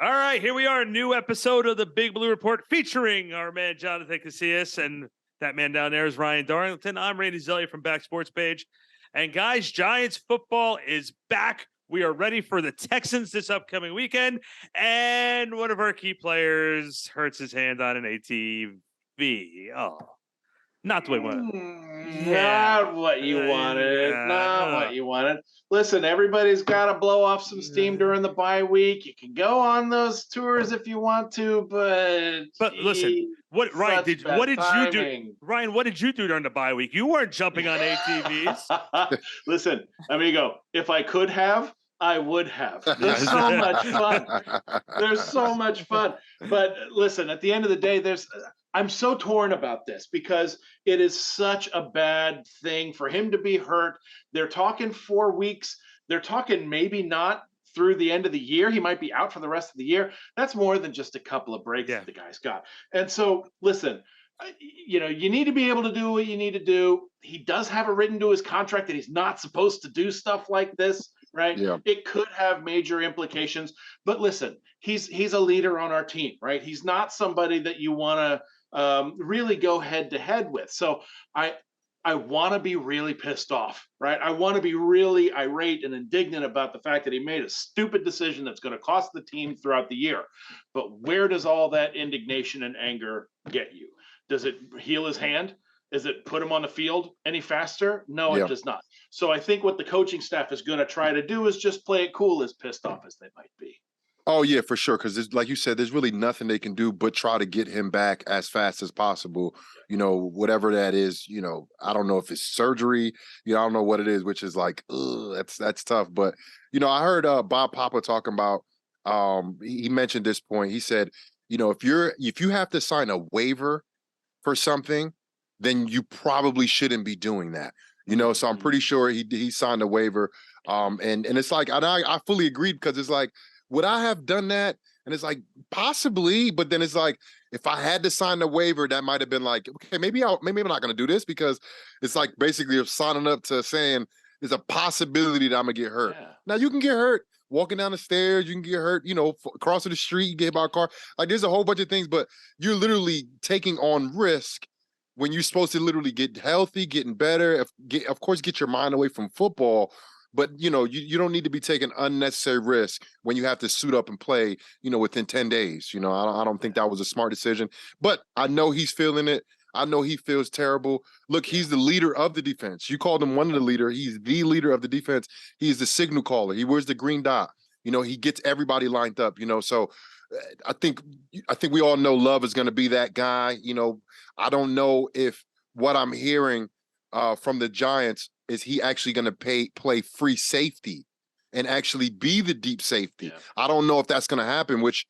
All right, here we are, a new episode of the Big Blue Report featuring our man Jonathan Casillas, and that man down there is Ryan Darlington. I'm Randy Zellea from Back Sports Page. And guys, Giants football is back. We are ready for the Texans this upcoming weekend. And one of our key players hurts his hand on an ATV. Oh, not the way we wanted. Not what you wanted. Not what you wanted. Listen, everybody's got to blow off some steam during the bye week. You can go on those tours if you want to, but listen, what Ryan did you do? Ryan, what did you do during the bye week? You weren't jumping on ATVs. Listen, I'm gonna go. If I could have, I would have. There's so much fun. There's so much fun. But listen, at the end of the day, I'm so torn about this because it is such a bad thing for him to be hurt. They're talking 4 weeks. They're talking maybe not through the end of the year. He might be out for the rest of the year. That's more than just a couple of breaks that the guy's got. And so, listen, you need to be able to do what you need to do. He does have it written to his contract that he's not supposed to do stuff like this, right? Yeah. It could have major implications. But listen, he's a leader on our team, right? He's not somebody that you want to really go head to head with. So I want to be really pissed off, right? I want to be really irate and indignant about the fact that he made a stupid decision that's going to cost the team throughout the year. But where does all that indignation and anger get you? Does it heal his hand? Does it put him on the field any faster? No, it does not. So I think what the coaching staff is going to try to do is just play it cool, as pissed off as they might be. Oh, yeah, for sure. Because like you said, there's really nothing they can do but try to get him back as fast as possible. Whatever that is, I don't know if it's surgery, I don't know what it is, which is like, that's tough. But, I heard Bob Papa talking about, he mentioned this point. He said, if you have to sign a waiver for something, then you probably shouldn't be doing that. So I'm pretty sure he signed a waiver. And it's like, and I fully agreed because it's like, would I have done that? And it's like, possibly, but then it's like, if I had to sign the waiver, that might have been like, okay, maybe I'm not going to do this because it's like basically signing up to saying there's a possibility that I'm going to get hurt. Yeah. Now you can get hurt walking down the stairs. You can get hurt, crossing the street, you get hit by a car. Like there's a whole bunch of things, but you're literally taking on risk when you're supposed to literally get healthy, getting better. Of course, get your mind away from football. But, you don't need to be taking unnecessary risk when you have to suit up and play, within 10 days. I don't think that was a smart decision. But I know he's feeling it. I know he feels terrible. Look, he's the leader of the defense. You called him one of the leaders. He's the leader of the defense. He's the signal caller. He wears the green dot. He gets everybody lined up, So I think we all know Love is going to be that guy. I don't know if what I'm hearing from the Giants is he actually going to play free safety and actually be the deep safety. Yeah. I don't know if that's going to happen, which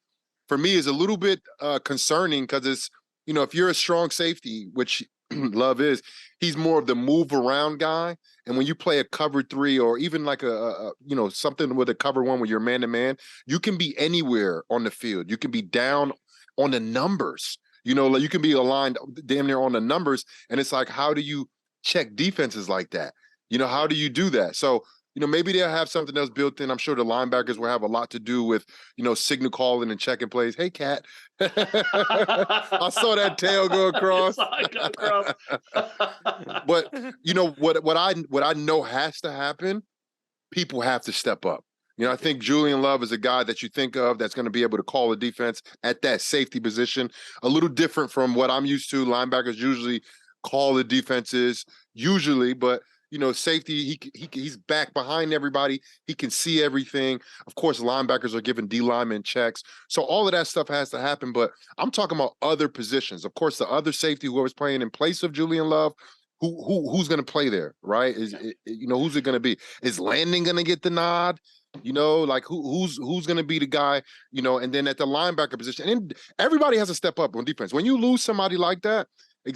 for me is a little bit concerning because it's, if you're a strong safety, which Love is, he's more of the move around guy. And when you play a cover 3 or even like a something with a cover 1 where you're man to man, you can be anywhere on the field. You can be down on the numbers, like you can be aligned damn near on the numbers. And it's like, how do you check defenses like that? How do you do that? So, maybe they'll have something else built in. I'm sure the linebackers will have a lot to do with, signal calling and checking plays. Hey, Cat. I saw that tail go across. But, what I know has to happen, people have to step up. I think Julian Love is a guy that you think of that's going to be able to call the defense at that safety position. A little different from what I'm used to. Linebackers usually call the defenses, but safety, he's back behind everybody. He can see everything. Of course, linebackers are giving D linemen checks. So all of that stuff has to happen. But I'm talking about other positions. Of course, the other safety, whoever's playing in place of Julian Love, who's going to play there, right? Who's it going to be? Is Landon going to get the nod? Who's going to be the guy? And then at the linebacker position, and everybody has to step up on defense. When you lose somebody like that,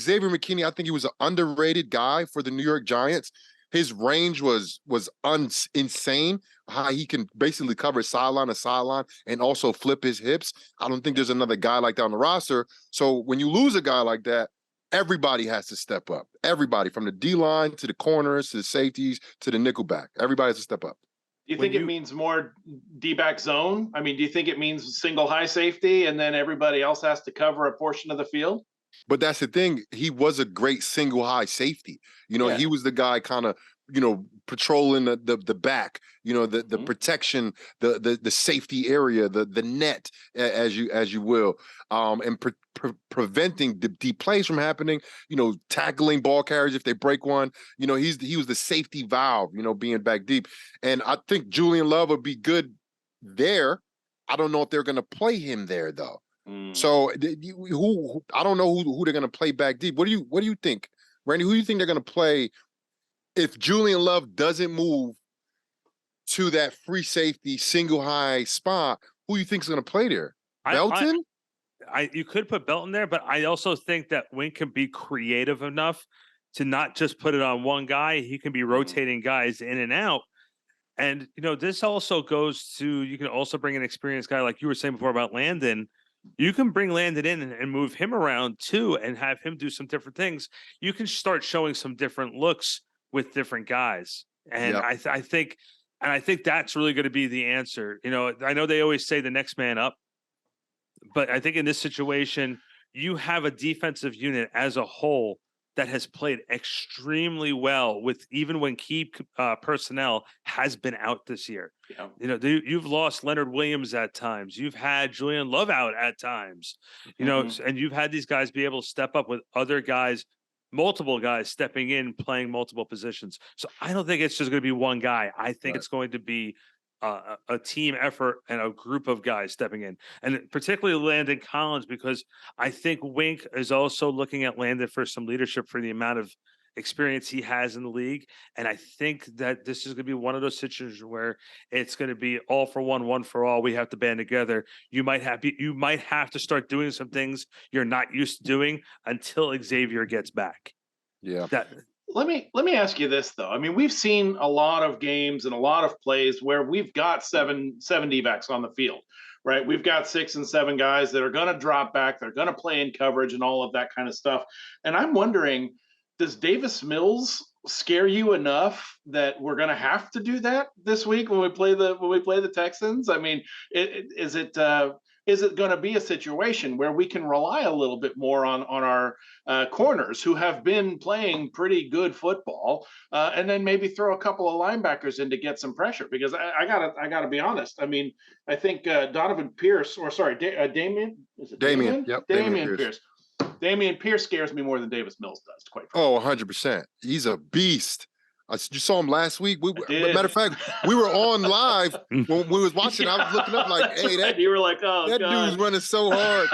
Xavier McKinney, I think he was an underrated guy for the New York Giants. His range was insane. How he can basically cover sideline to sideline and also flip his hips. I don't think there's another guy like that on the roster. So when you lose a guy like that, everybody has to step up. Everybody, from the D-line to the corners to the safeties to the nickelback. Everybody has to step up. Do you think it means more D-back zone? I mean, do you think it means single high safety and then everybody else has to cover a portion of the field? But that's the thing. He was a great single high safety. He was the guy kind of, patrolling the back, the protection, the safety area, the net, as you will, and preventing the deep plays from happening. Tackling ball carriers if they break one. He was the safety valve. Being back deep, and I think Julian Love would be good there. I don't know if they're going to play him there though. So who I don't know who they're going to play back deep. What do you think, Randy? Who do you think they're going to play if Julian Love doesn't move to that free safety single high spot? Who you think is going to play there? Belton? You could put Belton there, but I also think that Wink can be creative enough to not just put it on one guy. He can be rotating guys in and out. And this also goes to, you can also bring an experienced guy like you were saying before about Landon. You can bring Landon in and move him around too and have him do some different things. You can start showing some different looks with different guys. And I think that's really going to be the answer. I know they always say the next man up, but I think in this situation, you have a defensive unit as a whole that has played extremely well with even when key personnel has been out this year. Yeah. You've lost Leonard Williams at times. You've had Julian Love out at times, and you've had these guys be able to step up with other guys, multiple guys stepping in, playing multiple positions. So I don't think it's just going to be one guy. I think it's going to be a team effort and a group of guys stepping in, and particularly Landon Collins, because I think Wink is also looking at Landon for some leadership for the amount of experience he has in the league. And I think that this is going to be one of those situations where it's going to be all for one, one for all. We have to band together. You might have to start doing some things you're not used to doing until Xavier gets back. Yeah. Let me ask you this though. I mean, we've seen a lot of games and a lot of plays where we've got seven D-backs on the field, right? We've got 6 and 7 guys that are going to drop back. They're going to play in coverage and all of that kind of stuff. And I'm wondering, does Davis Mills scare you enough that we're going to have to do that this week when we play the Texans? I mean, is it going to be a situation where we can rely a little bit more on our corners who have been playing pretty good football, and then maybe throw a couple of linebackers in to get some pressure? Because I gotta be honest. I mean, I think Damian Pierce. Yep, Damian Pierce. Damian Pierce scares me more than Davis Mills does, quite frankly. 100%. He's a beast. You saw him last week. Matter of fact, we were on live when we was watching. I was looking up like, hey, you were like, oh, that God. dude's running so hard.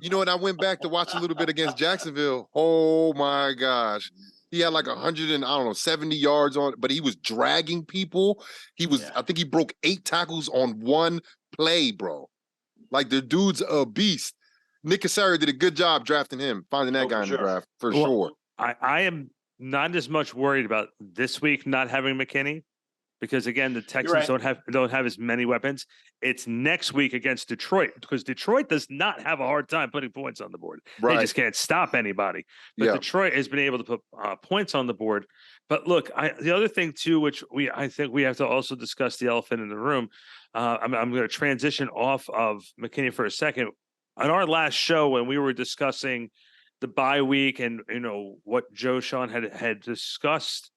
And I went back to watch a little bit against Jacksonville. Oh my gosh. He had like 170 yards on, but he was dragging people. I think he broke 8 tackles on one play, bro. Like, the dude's a beast. Nick Casillas did a good job drafting him, finding that guy in the draft for sure. I am not as much worried about this week not having McKinney, because again, the Texans don't have as many weapons. It's next week against Detroit, because Detroit does not have a hard time putting points on the board. Right. They just can't stop anybody. But Detroit has been able to put points on the board. But look, the other thing too, which I think we have to also discuss, the elephant in the room. I'm going to transition off of McKinney for a second. On our last show, when we were discussing the bye week and what Joe Sean had discussed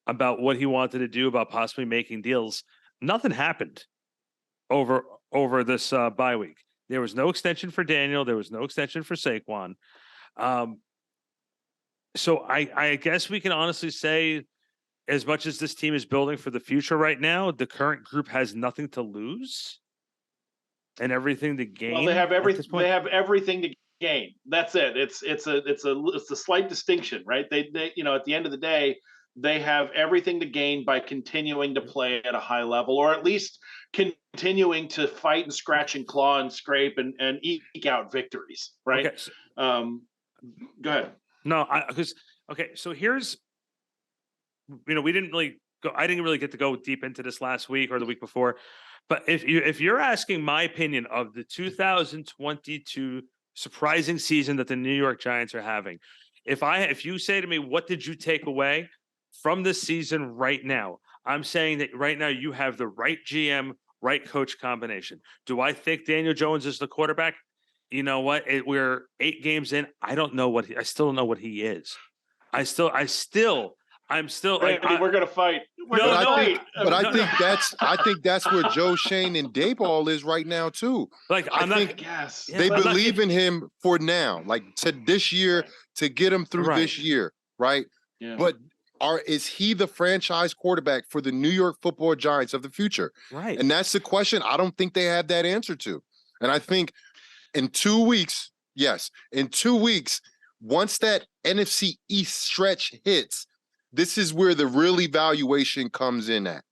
about what he wanted to do about possibly making deals, nothing happened over this bye week. There was no extension for Daniel. There was no extension for Saquon. So I guess we can honestly say, as much as this team is building for the future right now, the current group has nothing to lose and everything to gain. Well, they have everything. They have everything to gain. That's it. It's a slight distinction, right? They at the end of the day, they have everything to gain by continuing to play at a high level, or at least continuing to fight and scratch and claw and scrape and eke out victories, right? Okay. Go ahead. No, so here's, we didn't really go. I didn't really get to go deep into this last week or the week before. But if you're asking my opinion of the 2022 surprising season that the New York Giants are having, if you say to me, what did you take away from this season right now? I'm saying that right now you have the right GM, right coach combination. Do I think Daniel Jones is the quarterback? You know what? We're 8 games in. I don't know I still don't know what he is. I'm still like, Randy, we're gonna fight. We're No, gonna no, fight. But I no, think no. that's where Joe Shane and Dayball is right now too. Like, I I'm not. think I guess Yeah, they but I'm not believe giving- in him for now, like to this year, Right. to get him through Right. this year, right? Yeah. But is he the franchise quarterback for the New York Football Giants of the future? Right. And that's the question I don't think they have that answer to. And I think in 2 weeks, in 2 weeks, once that NFC East stretch hits, this is where the real evaluation comes in at.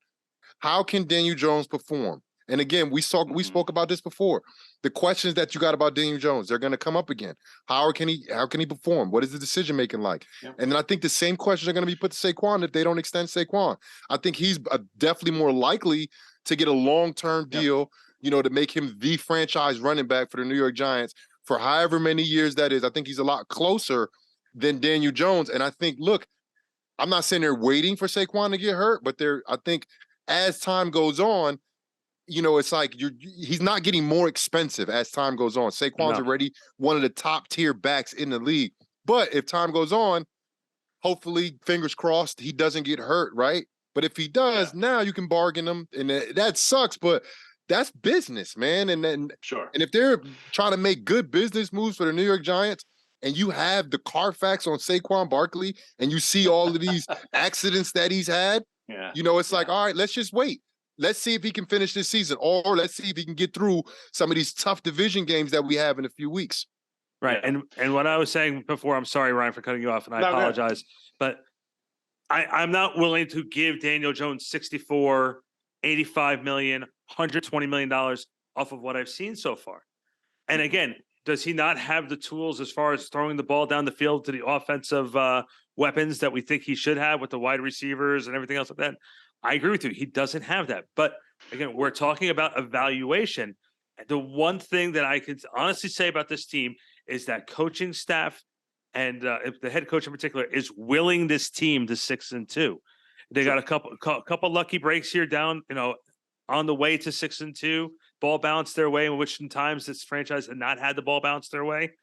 How can Daniel Jones perform? And again, we spoke about this before. The questions that you got about Daniel Jones, they're going to come up again. How can he perform? What is the decision making like? Yep. And then I think the same questions are going to be put to Saquon if they don't extend Saquon. I think he's definitely more likely to get a long-term deal, to make him the franchise running back for the New York Giants for however many years that is. I think he's a lot closer than Daniel Jones. And I think, look, I'm not saying they're waiting for Saquon to get hurt, but I think as time goes on, it's like he's not getting more expensive as time goes on. Saquon's already one of the top tier backs in the league. But if time goes on, hopefully, fingers crossed, he doesn't get hurt, right? But if he does, now you can bargain him, and that sucks, but that's business, man. And Sure. And if they're trying to make good business moves for the New York Giants, and you have the Carfax on Saquon Barkley, and you see all of these accidents that he's had, it's like, all right, let's just wait. Let's see if he can finish this season, or let's see if he can get through some of these tough division games that we have in a few weeks. Right. Yeah. And what I was saying before, I'm sorry, Ryan, for cutting you off, and I apologize, but I'm not willing to give Daniel Jones $64, $85 million, $120 million off of what I've seen so far. And again, does he not have the tools as far as throwing the ball down the field to the offensive weapons that we think he should have with the wide receivers and everything else like that? I agree with you. He doesn't have that. But again, we're talking about evaluation. The one thing that I can honestly say about this team is that coaching staff and the head coach in particular is willing this team to 6-2. They got a couple lucky breaks here down, on the way to 6-2. Ball bounced their way, in which times this franchise had not had the ball bounce their way.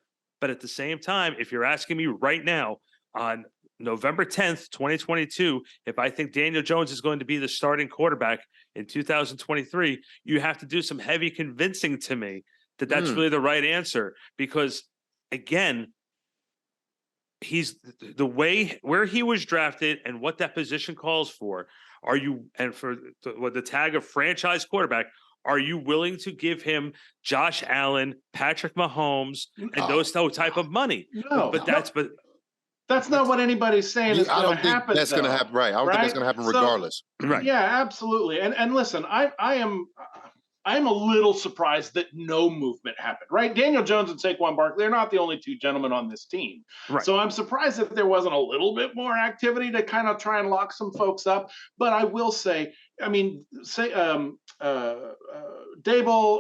But at the same time, if you're asking me right now on November 10th, 2022, if I think Daniel Jones is going to be the starting quarterback in 2023, you have to do some heavy convincing to me that that's really the right answer. Because again, he's the way where he was drafted and what that position calls for. For the tag of franchise quarterback, are you willing to give him Josh Allen, Patrick Mahomes, and those type of money? No, but that's not what anybody's saying is I going don't to think happen. That's going to happen, right? I don't think that's going to happen regardless. Right. Yeah, absolutely. And listen, I'm a little surprised that no movement happened, right? Daniel Jones and Saquon Barkley, they're not the only two gentlemen on this team. Right. So I'm surprised that there wasn't a little bit more activity to kind of try and lock some folks up. But I will say, Dable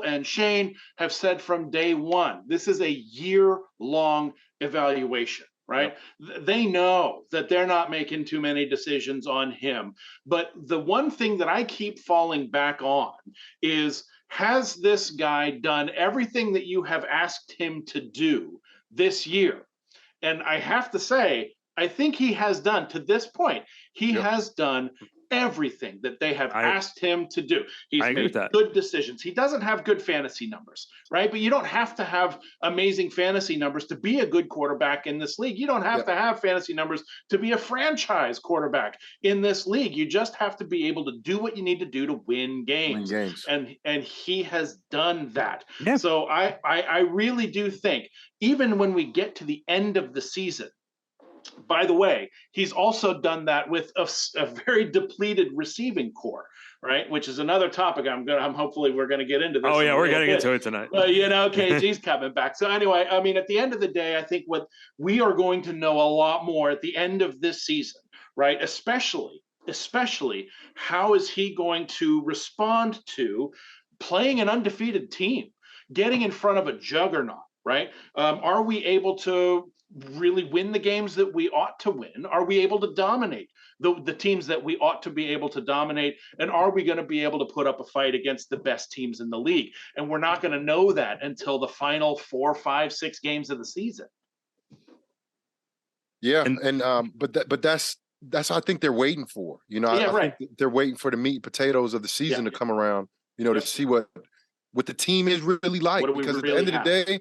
and Shane have said from day one, this is a year-long evaluation. Right. Yep. They know that they're not making too many decisions on him. But the one thing that I keep falling back on is, has this guy done everything that you have asked him to do this year? And I have to say, I think he has done to this point. He has done everything that they have asked him to do. He's made good decisions. He doesn't have good fantasy numbers, right? But you don't have to have amazing fantasy numbers to be a good quarterback in this league. You don't have to have fantasy numbers to be a franchise quarterback in this league. You just have to be able to do what you need to do to win games. And he has done that. Yeah. So I really do think, even when we get to the end of the season, by the way, he's also done that with a very depleted receiving core, right? Which is another topic hopefully we're going to get into this. Oh yeah, we're going to get to it tonight. KG's coming back. So anyway, I mean, at the end of the day, I think what we are going to know a lot more at the end of this season, right? Especially how is he going to respond to playing an undefeated team, getting in front of a juggernaut, right? Are we able to really win the games that we ought to win? Are we able to dominate the teams that we ought to be able to dominate? And are we going to be able to put up a fight against the best teams in the league? And we're not going to know that until the final 4, 5, 6 games of the season. Yeah, but that's what I think they're waiting for. You know, I think they're waiting for the meat and potatoes of the season to come around. You know, to see what the team is really like. Because at the end of the day,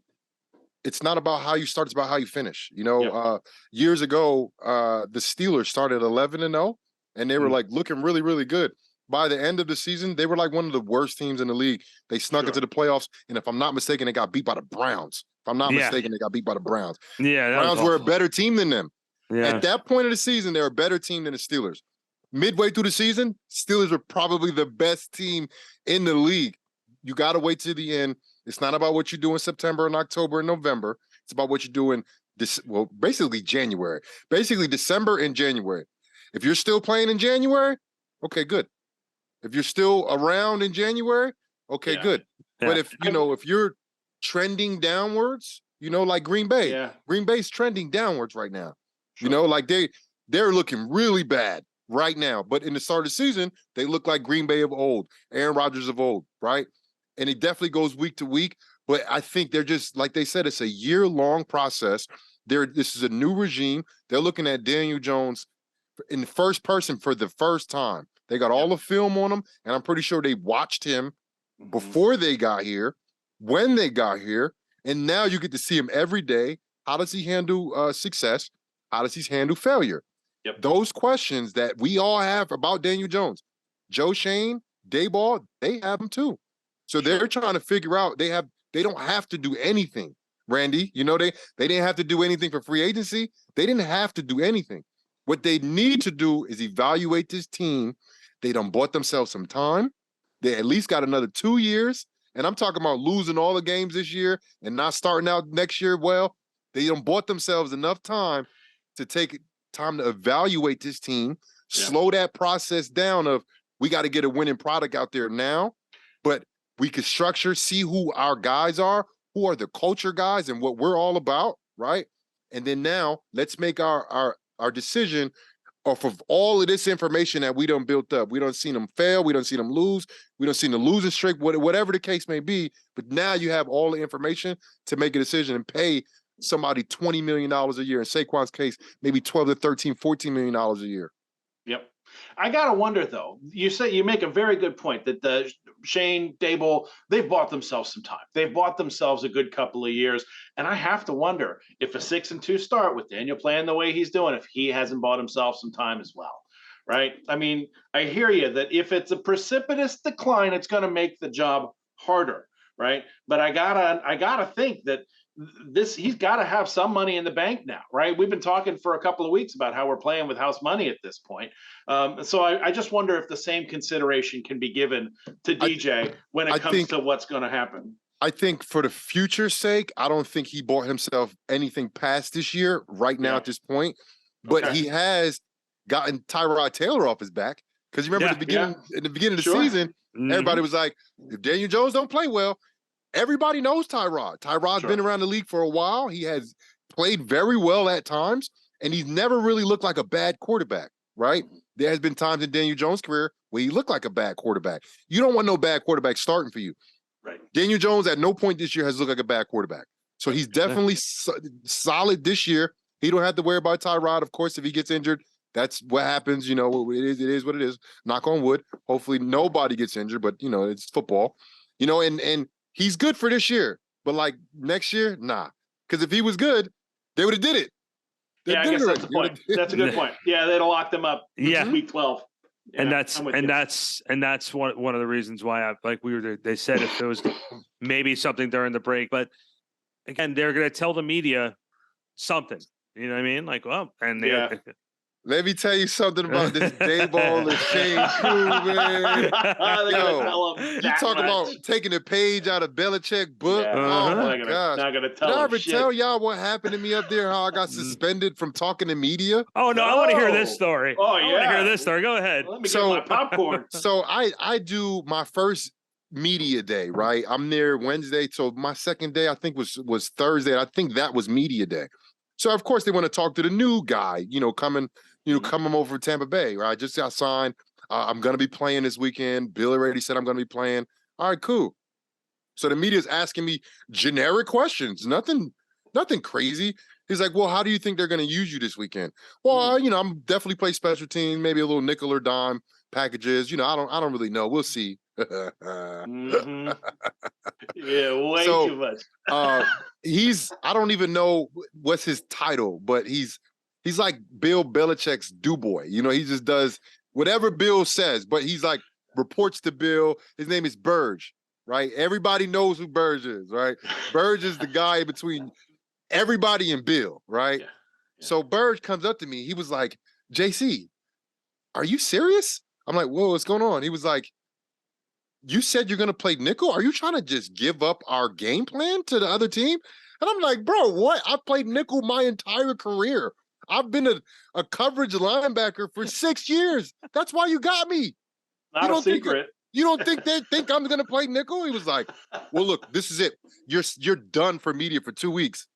it's not about how you start; it's about how you finish. You know, years ago, the Steelers started 11-0, and they were like looking really, really good. By the end of the season, they were like one of the worst teams in the league. They snuck into the playoffs, and if I'm not mistaken, they got beat by the Browns. If I'm not mistaken, they got beat by the Browns. Yeah, Browns were a better team than them. Yeah. At that point of the season, they're a better team than the Steelers. Midway through the season, Steelers are probably the best team in the league. You got to wait to the end. It's not about what you do in September and October and November. It's about what you do in basically January. Basically December and January. If you're still playing in January, okay, good. If you're still around in January, okay, good. Yeah. But if you're trending downwards, like Green Bay. Green Bay's trending downwards right now. Sure. Like they're looking really bad right now. But in the start of the season, they look like Green Bay of old, Aaron Rodgers of old, right? And it definitely goes week to week. But I think they're just, like they said, it's a year-long process. This is a new regime. They're looking at Daniel Jones in the first person for the first time. They got all the film on him, and I'm pretty sure they watched him before they got here, when they got here, and now you get to see him every day. How does he handle success? How does he handle failure? Yep. Those questions that we all have about Daniel Jones, Joe Shane, Dayball, they have them too. So they're trying to figure out, they don't have to do anything, Randy. They didn't have to do anything for free agency. They didn't have to do anything. What they need to do is evaluate this team. They done bought themselves some time. They at least got another 2 years. And I'm talking about losing all the games this year and not starting out next year well. They done bought themselves enough time to take time to evaluate this team, slow that process down of we got to get a winning product out there now, but we can structure, see who our guys are, who are the culture guys and what we're all about, right? And then now let's make our decision off of all of this information that we done built up. We don't see them fail. We don't see them lose. We don't see them losing streak, whatever the case may be. But now you have all the information to make a decision and pay somebody $20 million a year. In Saquon's case, maybe $12 to $13, $14 million a year. Yep. I got to wonder, though, you make a very good point that the Shane, Dable, they've bought themselves some time. They've bought themselves a good couple of years. And I have to wonder if a 6-2 start with Daniel playing the way he's doing, if he hasn't bought himself some time as well. Right. I mean, I hear you that if it's a precipitous decline, it's going to make the job harder. Right. But I gotta think that he's got to have some money in the bank now, right? We've been talking for a couple of weeks about how we're playing with house money at this point. So I just wonder if the same consideration can be given to DJ when it comes to what's going to happen. I think for the future's sake, I don't think he bought himself anything past this year right now at this point, but he has gotten Tyrod Taylor off his back. Because you remember in the beginning of the season, everybody was like, if Daniel Jones don't play well, everybody knows Tyrod. Tyrod's been around the league for a while. He has played very well at times, and he's never really looked like a bad quarterback, right? There has been times in Daniel Jones' career where he looked like a bad quarterback. You don't want no bad quarterback starting for you. Right. Daniel Jones at no point this year has looked like a bad quarterback. So he's definitely solid this year. He don't have to worry about Tyrod. Of course, if he gets injured, that's what happens. It is what it is. Knock on wood. Hopefully nobody gets injured, but, it's football. And he's good for this year, but like next year, nah. Because if he was good, they would have did it. I guess that's the point. That's a good point. Yeah, they'd have locked them up. Week 12. Yeah, and that's one of the reasons why they said if there was maybe something during the break, but again, they're going to tell the media something. You know what I mean? Like, well, and let me tell you something about this Dayball and Shane crew, man. You talk about taking a page out of Belichick's book. Yeah. Oh my gosh! Not gonna tell. Did I ever tell y'all what happened to me up there? How I got suspended from talking to media? Oh no, I want to hear this story. Oh yeah, I want to hear this story. Go ahead. Let me get my popcorn. So I do my first media day, right? I'm there Wednesday, so my second day I think was Thursday. I think that was media day. So of course they want to talk to the new guy, coming over from Tampa Bay, right? I just got signed. I'm going to be playing this weekend. Bill already said I'm going to be playing. All right, cool. So the media is asking me generic questions, nothing crazy. He's like, well, how do you think they're going to use you this weekend? Well, I'm definitely play special team, maybe a little nickel or dime packages. I don't really know. We'll see. Mm-hmm. Yeah, way So, too much. I don't even know what's his title, but he's like Bill Belichick's do-boy. He just does whatever Bill says, but he's like reports to Bill. His name is Burge, right? Everybody knows who Burge is, right? Burge is the guy between everybody and Bill, right? Yeah. So Burge comes up to me. He was like, JC, are you serious? I'm like, whoa, what's going on? He was like, you said you're going to play nickel? Are you trying to just give up our game plan to the other team? And I'm like, bro, what? I've played nickel my entire career. I've been a coverage linebacker for 6 years. That's why you got me. Not a secret. You don't think they think I'm going to play nickel? He was like, well, look, this is it. You're done for media for 2 weeks.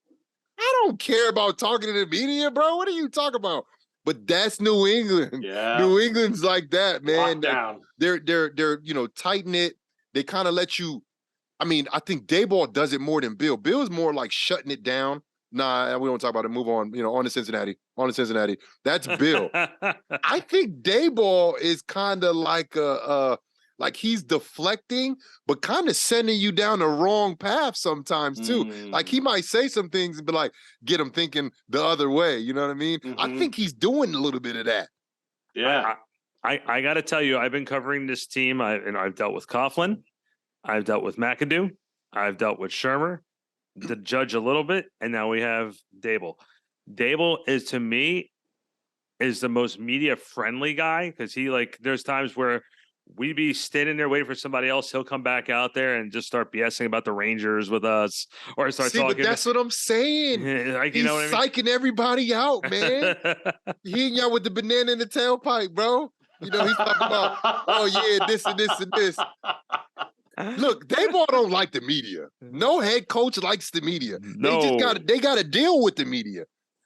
I don't care about talking to the media, bro. What are you talking about? But that's New England. Yeah. New England's like that, man. Lockdown. They're tight knit. They kind of let you. I mean, I think Daboll does it more than Bill. Bill's more like shutting it down. Nah, we don't talk about it. Move on. On to Cincinnati. That's Bill. I think Daboll is kind of like like he's deflecting, but kind of sending you down the wrong path sometimes too. Like he might say some things and be like, get him thinking the other way. You know what I mean? Mm-hmm. I think he's doing a little bit of that. Yeah. I got to tell you, I've been covering this team. I've dealt with Coughlin. I've dealt with McAdoo. I've dealt with Shermer, the Judge a little bit, and now we have Daboll. Daboll is, to me, is the most media friendly guy because there's times where we'd be standing there waiting for somebody else. He'll come back out there and just start BSing about the Rangers with us, or start talking. But that's what I'm saying. He's know what I mean? Psyching everybody out, man. He ain't out with the banana in the tailpipe, bro. He's talking about, oh yeah, this and this and this. Look, Daboll don't like the media. No head coach likes the media. No. They got to deal with the media.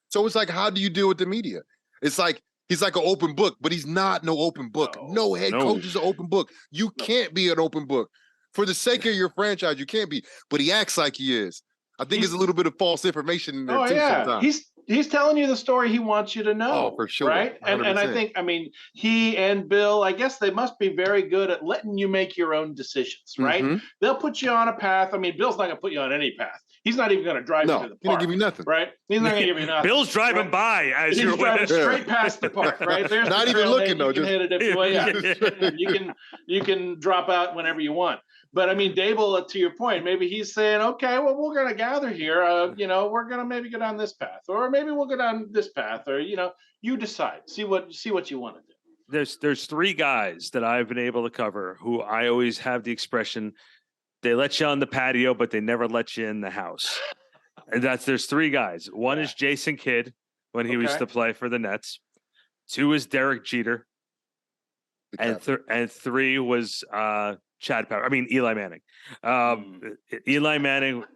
So it's like, how do you deal with the media? It's like he's like an open book, but he's not no open book. No head coach is an open book. You can't be an open book. For the sake of your franchise, you can't be. But he acts like he is. I think there's a little bit of false information in there too sometimes. He's telling you the story he wants you to know. Oh, for sure. Right? And I think, he and Bill, I guess they must be very good at letting you make your own decisions, right? Mm-hmm. They'll put you on a path. Bill's not going to put you on any path. He's not even going to drive you to the park. He's not give you nothing. Right? He's not going to give you nothing. Bill's driving by as you're driving straight past the park, right? There's not even looking, though. You can hit it if you want. You can drop out whenever you want. But Daboll, to your point, maybe he's saying, okay, well, we're going to gather here. We're going to maybe go down this path, or maybe we'll go down this path, or you decide. See what you want to do. There's three guys that I've been able to cover who I always have the expression, they let you on the patio, but they never let you in the house. And there's three guys. One is Jason Kidd when he used to play for the Nets. Two is Derek Jeter, and three was Eli Manning.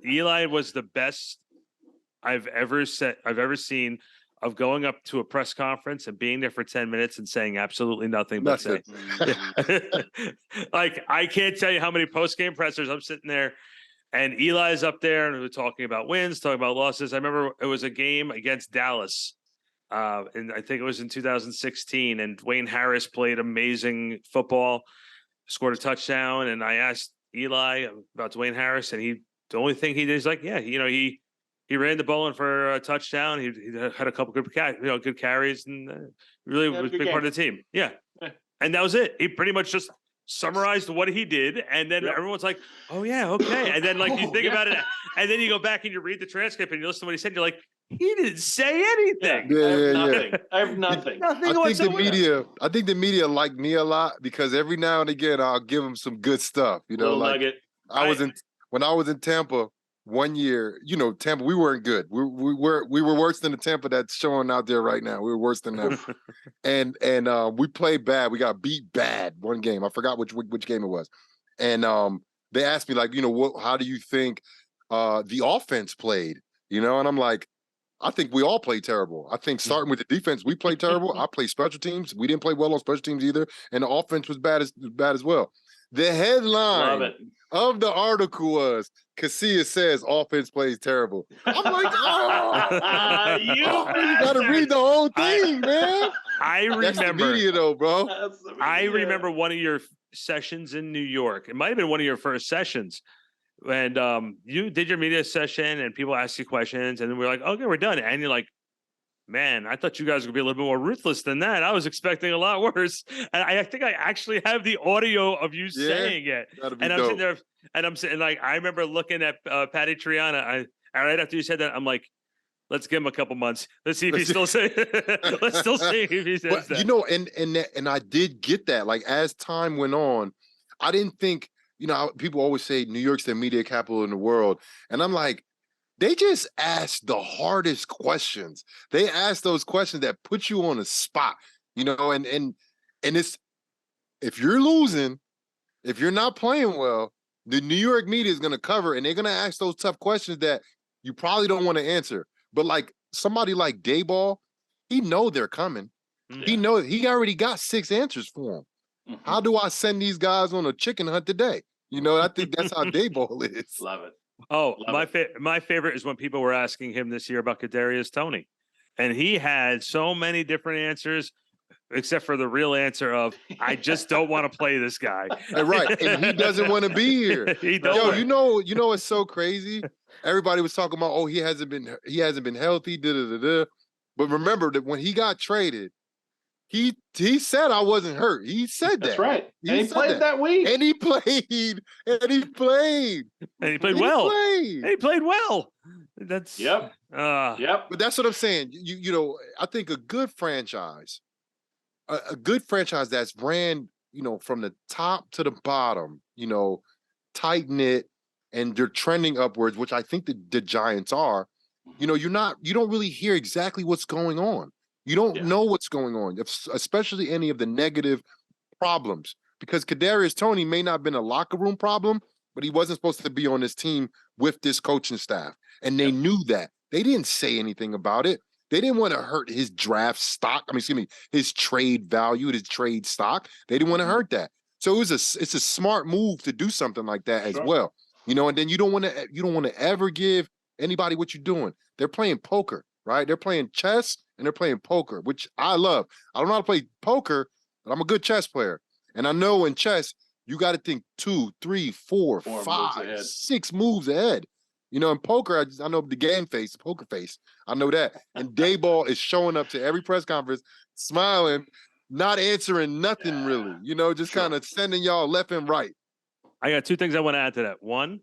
Eli was the best I've ever seen of going up to a press conference and being there for 10 minutes and saying absolutely nothing but say. Like, I can't tell you how many post-game pressers I'm sitting there and Eli's up there and we're talking about wins, talking about losses. I remember it was a game against Dallas. And I think it was in 2016, and Dwayne Harris played amazing football, scored a touchdown. And I asked Eli about Dwayne Harris, and the only thing he did is like, yeah, he ran the ball in for a touchdown. He had a couple good carries, and really was a big part of the team. Yeah. And that was it. He pretty much just summarized what he did, and then everyone's like, oh yeah, okay. And then you think about it, and then you go back and you read the transcript and you listen to what he said, you're like, he didn't say anything. I have nothing. I think the media like me a lot because every now and again I'll give them some good stuff. Nugget. When I was in Tampa one year. Tampa, we weren't good. We were worse than the Tampa that's showing out there right now. We were worse than them, and we played bad. We got beat bad one game. I forgot which game it was, and they asked me how do you think the offense played? And I'm like, I think we all play terrible. I think starting with the defense, we played terrible. I played special teams. We didn't play well on special teams either, and the offense was bad as well. The headline of the article was Casillas says offense plays terrible. I'm like, you got to read the whole thing, man. I remember. That's the media, though, bro. I remember one of your sessions in New York. It might have been one of your first sessions. And you did your media session and people asked you questions. And then we're like, okay, we're done. And you're like, man, I thought you guys would be a little bit more ruthless than that. I was expecting a lot worse. And I think I actually have the audio of you saying it. And I'm sitting there and I'm sitting like, I remember looking at Patty Triana. Right after you said that, I'm like, let's give him a couple months. Let's see if he's still saying. Let's still see if he says that. You know, and I did get that. Like as time went on, I didn't think, you know, people always say New York's the media capital in the world, and I'm like, they just ask the hardest questions. They ask those questions that put you on the spot, you know, and it's, if you're losing, if you're not playing well, the New York media is going to cover, and they're going to ask those tough questions that you probably don't want to answer. But like somebody like Dayball, he know they're coming. Yeah. He know he already got 6 answers for him. Mm-hmm. How do I send these guys on a chicken hunt today? You know, I think that's how Dayball is. Love it. Oh, my favorite is when people were asking him this year about Kadarius Toney, and he had so many different answers, except for the real answer of "I just don't want to play this guy." Right, and he doesn't want to be here. Yo, you know, it's so crazy. Everybody was talking about, oh, he hasn't been healthy. But remember that when he got traded, he said I wasn't hurt. He said that. That's right. He played that week. And he played. And he played well. He played well. That's yep. But that's what I'm saying. You know, I think a good franchise that's ran, you know, from the top to the bottom, you know, tight knit, and they're trending upwards, which I think the Giants are. You know, you don't really hear exactly what's going on. You don't know what's going on, especially any of the negative problems, because Kadarius Toney may not have been a locker room problem, but he wasn't supposed to be on this team with this coaching staff. And they knew that. They didn't say anything about it. They didn't want to hurt his draft stock. I mean, his trade value, his trade stock. They didn't want to hurt that. So it's a smart move to do something like that as well. You know, and then you don't want to ever give anybody what you're doing. They're playing poker, right? They're playing chess and they're playing poker, which I love. I don't know how to play poker, but I'm a good chess player. And I know in chess, you got to think 2, 3, 4, 5, 6 moves ahead. You know, in poker, I know the game face, the poker face. I know that. And Dayball is showing up to every press conference, smiling, not answering nothing really. You know, just kind of sending y'all left and right. I got 2 things I want to add to that. One,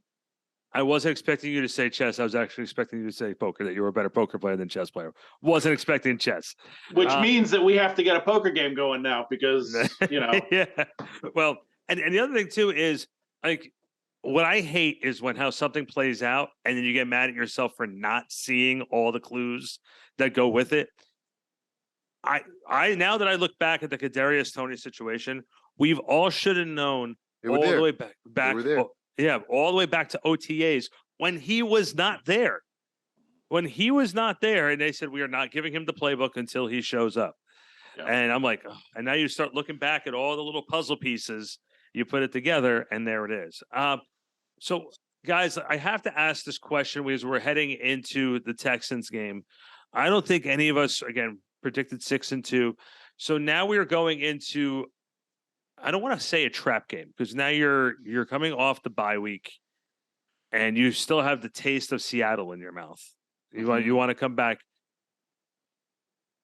I wasn't expecting you to say chess. I was actually expecting you to say poker, that you were a better poker player than chess player. Wasn't expecting chess. Which means that we have to get a poker game going now because, you know. Yeah. Well, and the other thing, too, is, like, what I hate is when how something plays out and then you get mad at yourself for not seeing all the clues that go with it. I now that I look back at the Kadarius Toney situation, we've all should have known all the way back. All the way back to OTAs when he was not there. When he was not there, and they said, we are not giving him the playbook until he shows up. Yeah. And I'm like, oh. And now you start looking back at all the little puzzle pieces, you put it together, and there it is. So, guys, I have to ask this question because we're heading into the Texans game. I don't think any of us, again, predicted 6-2. So now we are going into, I don't want to say a trap game, because now you're coming off the bye week and you still have the taste of Seattle in your mouth. You want to come back.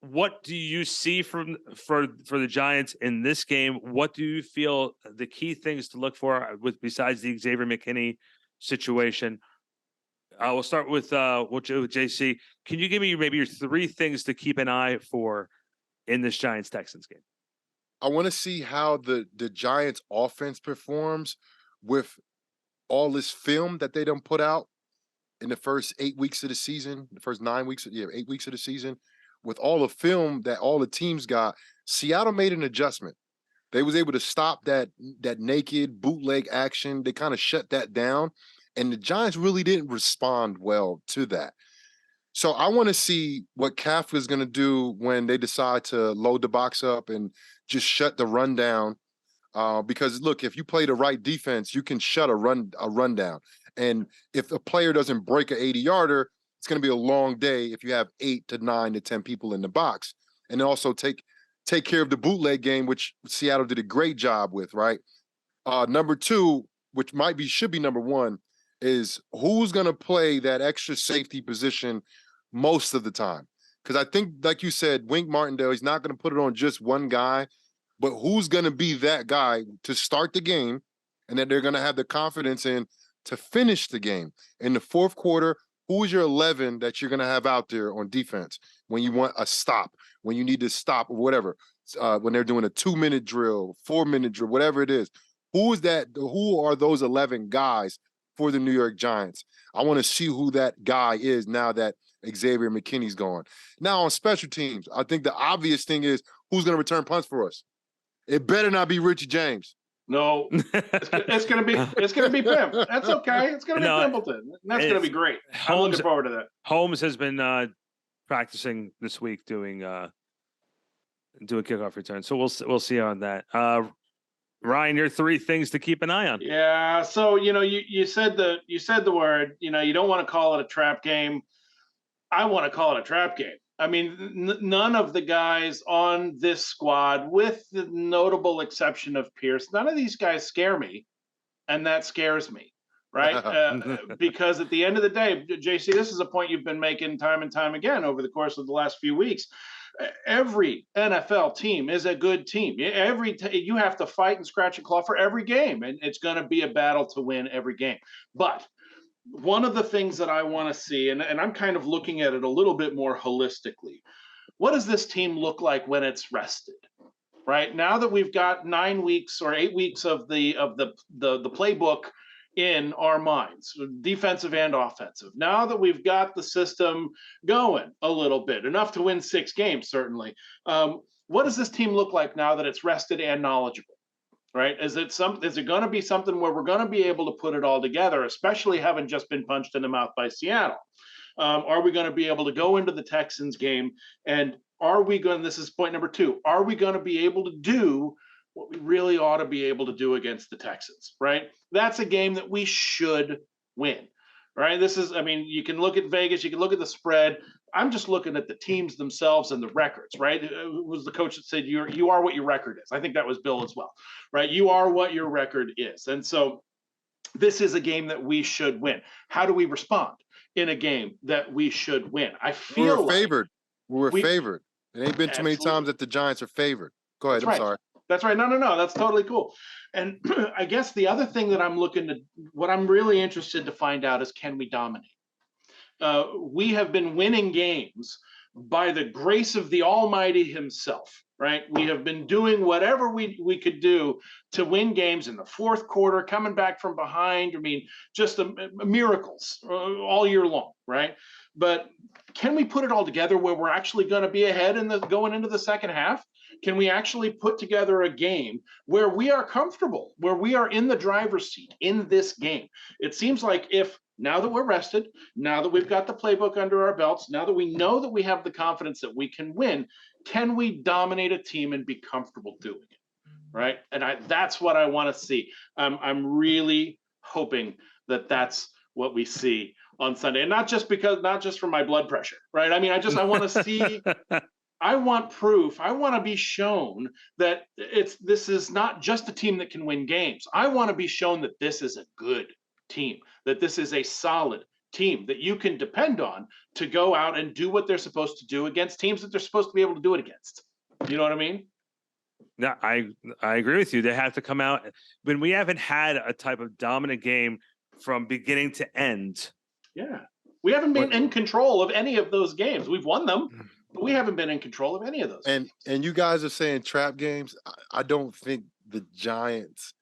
What do you see for the Giants in this game? What do you feel the key things to look for besides the Xavier McKinney situation? We'll start with JC. Can you give me maybe your 3 things to keep an eye for in this Giants-Texans game? I want to see how the Giants offense performs with all this film that they done put out in the first 8 weeks of the season, the first 9 weeks, 8 weeks of the season. With all the film that all the teams got, Seattle made an adjustment. They was able to stop that naked bootleg action. They kind of shut that down, and the Giants really didn't respond well to that. So I want to see what Kafka is going to do when they decide to load the box up and just shut the run down. Because look, if you play the right defense, you can shut a run down. And if a player doesn't break an 80-yarder, it's going to be a long day if you have 8 to 9 to 10 people in the box. And then also take care of the bootleg game, which Seattle did a great job with, right? Number 2, which should be number 1, is who's going to play that extra safety position most of the time. Because I think, like you said, Wink Martindale, he's not going to put it on just one guy, but who's going to be that guy to start the game and that they're going to have the confidence in to finish the game. In the fourth quarter, who is your 11 that you're going to have out there on defense when you want a stop, when you need to stop or whatever, when they're doing a 2-minute drill, 4-minute drill, whatever it is. Who is that? Who are those 11 guys for the New York Giants? I want to see who that guy is now that Xavier McKinney's gone. Now on special teams, I think the obvious thing is who's going to return punts for us. It better not be Richie James. No, it's gonna be Pimp. That's okay. It's gonna be Pimpleton. That's gonna be great. I'm looking forward to that. Holmes has been practicing this week doing kickoff return, so we'll see on that. Ryan, your 3 things to keep an eye on. Yeah, so you said the word. You don't want to call it a trap game. I want to call it a trap game. I mean, none of the guys on this squad, with the notable exception of Pierce, none of these guys scare me, and that scares me, right? Because at the end of the day, JC, this is a point you've been making time and time again over the course of the last few weeks. Every NFL team is a good team. You have to fight and scratch and claw for every game, and it's going to be a battle to win every game. But one of the things that I want to see, and I'm kind of looking at it a little bit more holistically, what does this team look like when it's rested? Right now that we've got 9 weeks or 8 weeks of the playbook in our minds, defensive and offensive. Now that we've got the system going a little bit, enough to win 6 games, certainly. What does this team look like now that it's rested and knowledgeable? Right? Is it going to be something where we're going to be able to put it all together, especially having just been punched in the mouth by Seattle? Are we going to be able to go into the Texans game, and this is point number 2, are we going to be able to do what we really ought to be able to do against the Texans, right? That's a game that we should win, right? You can look at Vegas, you can look at the spread. I'm just looking at the teams themselves and the records, right? It was the coach that said, you are what your record is. I think that was Bill as well, right? You are what your record is. And so this is a game that we should win. How do we respond in a game that we should win? I feel favored. We're favored. It ain't been too many times that the Giants are favored. Go ahead. I'm sorry. That's right. No. That's totally cool. And I guess the other thing that what I'm really interested to find out is, can we dominate? We have been winning games by the grace of the Almighty himself, right? We have been doing whatever we could do to win games in the fourth quarter, coming back from behind. I mean, just miracles all year long, right? But can we put it all together where we're actually going to be ahead going into the second half? Can we actually put together a game where we are comfortable, where we are in the driver's seat in this game? It seems like now that we're rested, now that we've got the playbook under our belts, now that we know that we have the confidence that we can win, can we dominate a team and be comfortable doing it, right? And that's what I want to see. I'm really hoping that that's what we see on Sunday, and not just for my blood pressure, right? I mean, I want to see. I want proof. I want to be shown that this is not just a team that can win games. I want to be shown that this is a good team, that this is a solid team that you can depend on to go out and do what they're supposed to do against teams that they're supposed to be able to do it against. You know what I mean? Yeah, I agree with you. They have to come out when we haven't had a type of dominant game from beginning to end. Yeah. We haven't been in control of any of those games. We've won them, but we haven't been in control of any of those. And you guys are saying trap games. I don't think the Giants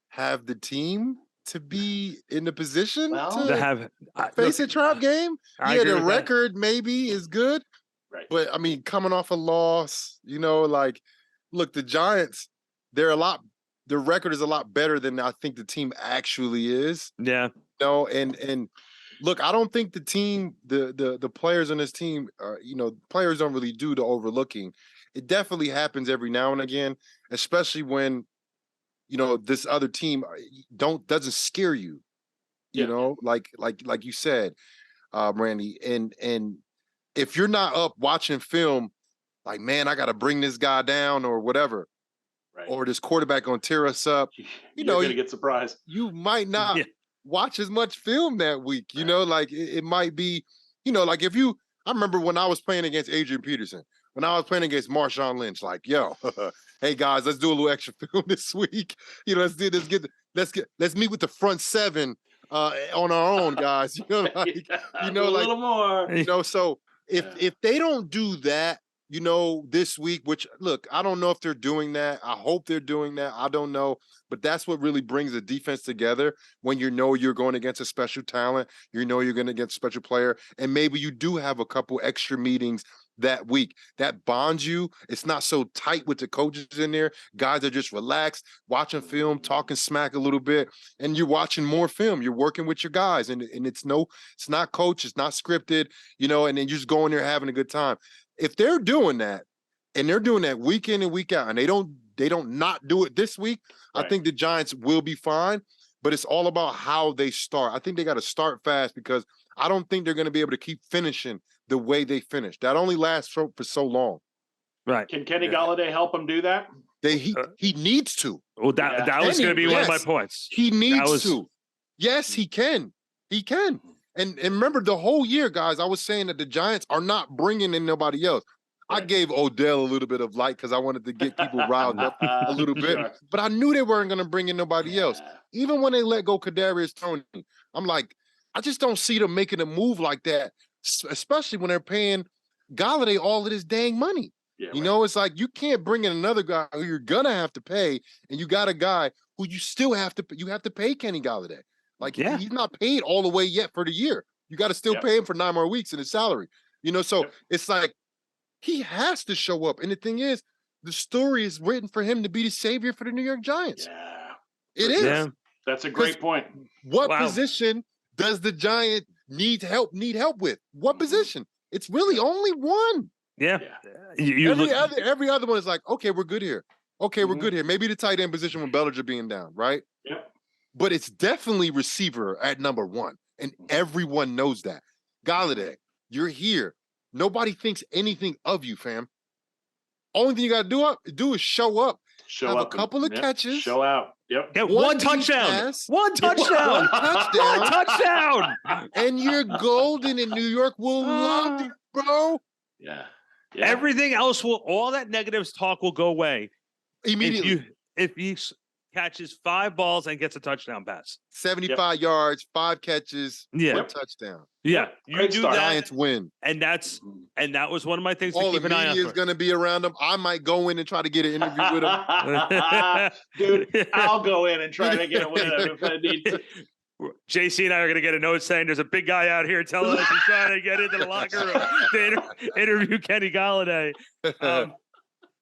have the team to be in the position to face a trap game. The record maybe is good, right? But I mean, coming off a loss, look, the Giants, the record is a lot better than I think the team actually is. Yeah. And Look, I don't think the team, the players on this team, players don't really do the overlooking. It definitely happens every now and again, especially when, this other team doesn't scare you, like you said, Randy. And if you're not up watching film, like, man, I got to bring this guy down or whatever, Right. or this quarterback gonna tear us up, You're going to get surprised. You might not watch as much film that week, like it might be, like I remember when I was playing against Adrian Peterson, when I was playing against Marshawn Lynch, like, yo, hey guys, let's do a little extra film this week. Let's meet with the front seven on our own, guys. A little more. So if they don't do that, this week, which, look, I don't know if they're doing that. I hope they're doing that. I don't know. But that's what really brings the defense together when you're going against a special talent, you're going against a special player, and maybe you do have a couple extra meetings that week. That bonds you. It's not so tight with the coaches in there. Guys are just relaxed, watching film, talking smack a little bit, and you're watching more film. You're working with your guys, and it's not coached, it's not scripted, and then you're just going there having a good time. If they're doing that, and they're doing that week in and week out, and they don't not do it this week, right, I think the Giants will be fine. But it's all about how they start. I think they got to start fast, because I don't think they're going to be able to keep finishing the way they finished. That only lasts for so long. Right. Can Kenny Golladay help them do that? He needs to. Well, that was going to be one of my points. He needs to. Yes, he can. He can. And remember, the whole year, guys, I was saying that the Giants are not bringing in nobody else. I gave Odell a little bit of light because I wanted to get people riled up a little bit. Sure. But I knew they weren't going to bring in nobody else. Even when they let go Kadarius Toney, I'm like, I just don't see them making a move like that, especially when they're paying Golladay all of this dang money. Yeah, it's like, you can't bring in another guy who you're going to have to pay, and you got a guy who you still have to pay Kenny Golladay. Like, he's not paid all the way yet for the year. You got to still pay him for 9 more weeks in his salary. So it's like, he has to show up. And the thing is, the story is written for him to be the savior for the New York Giants. Yeah. It is. Yeah. That's a great point. What position does the Giant need help with? What position? It's really only one. Yeah. Every other one is like, okay, we're good here. Okay, we're good here. Maybe the tight end position when Bellinger being down, right? Yep. But it's definitely receiver at number one. And everyone knows that. Golladay, you're here. Nobody thinks anything of you, fam. Only thing you got to do is show up. Have a couple of catches. Show out. Yep. Get one touchdown. One touchdown. One touchdown. And you're golden, and New York will love you, bro. Yeah. Everything else all that negative talk will go away immediately. If he catches 5 balls and gets a touchdown pass. 75 yards, 5 catches, 1 touchdown. Yeah. You do that. Giants win. And that was one of my things to keep an eye on. All the media is going to be around him. I might go in and try to get an interview with him. Dude, I'll go in and try to get with him if I need to. JC and I are going to get a note saying there's a big guy out here telling us he's trying to get into the locker room to interview Kenny Golladay.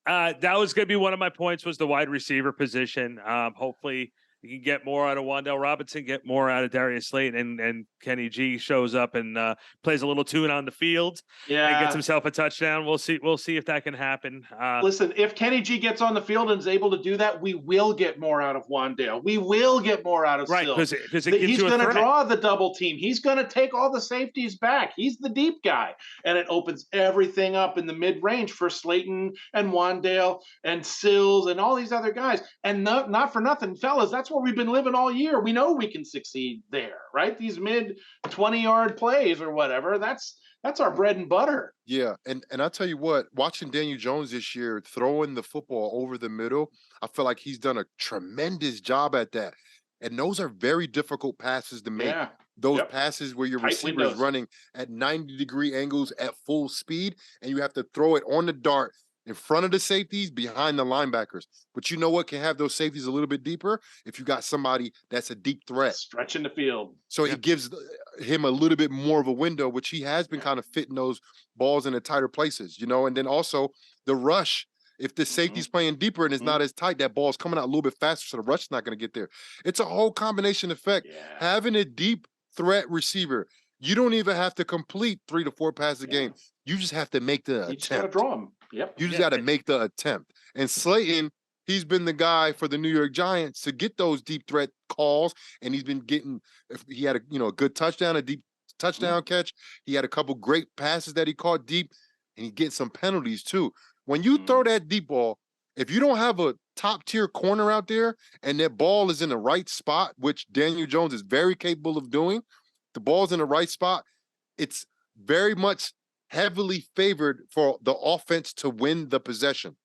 That was going to be one of my points, was the wide receiver position. Hopefully you can get more out of Wan'Dale Robinson, get more out of Darius Slayton, and Kenny G shows up and plays a little tune on the field and gets himself a touchdown. We'll see if that can happen. Listen, if Kenny G gets on the field and is able to do that, we will get more out of Wan'Dale. We will get more out of Sills. Because he's going to draw the double team. He's going to take all the safeties back. He's the deep guy. And it opens everything up in the mid-range for Slayton and Wan'Dale and Sills and all these other guys. And not for nothing, fellas, that's where we've been living all year. We know we can succeed there, right? These mid 20-yard plays or whatever, that's our bread and butter. Yeah, and I'll tell you what, watching Daniel Jones this year throwing the football over the middle, I feel like he's done a tremendous job at that. And those are very difficult passes to make. Yeah. Those passes where your receiver is running at 90-degree angles at full speed, and you have to throw it on the dart in front of the safeties, behind the linebackers. But you know what can have those safeties a little bit deeper? If you got somebody that's a deep threat. Stretching the field. So it gives him a little bit more of a window, which he has been kind of fitting those balls in the tighter places, And then also the rush. If the safety's playing deeper and it's not as tight, that ball's coming out a little bit faster, so the rush is not going to get there. It's a whole combination effect. Yeah. Having a deep threat receiver, You don't even have to complete 3 to 4 passes a game. You just have to make the You just got to attempt. draw them. Yep. You just got to make the attempt. And Slayton, he's been the guy for the New York Giants to get those deep threat calls, and he's been getting. He had a good touchdown, a deep touchdown catch. He had a couple great passes that he caught deep, and he gets some penalties too. When you throw that deep ball, if you don't have a top tier corner out there, and that ball is in the right spot, which Daniel Jones is very capable of doing, the ball's in the right spot. It's very much heavily favored for the offense to win the possession.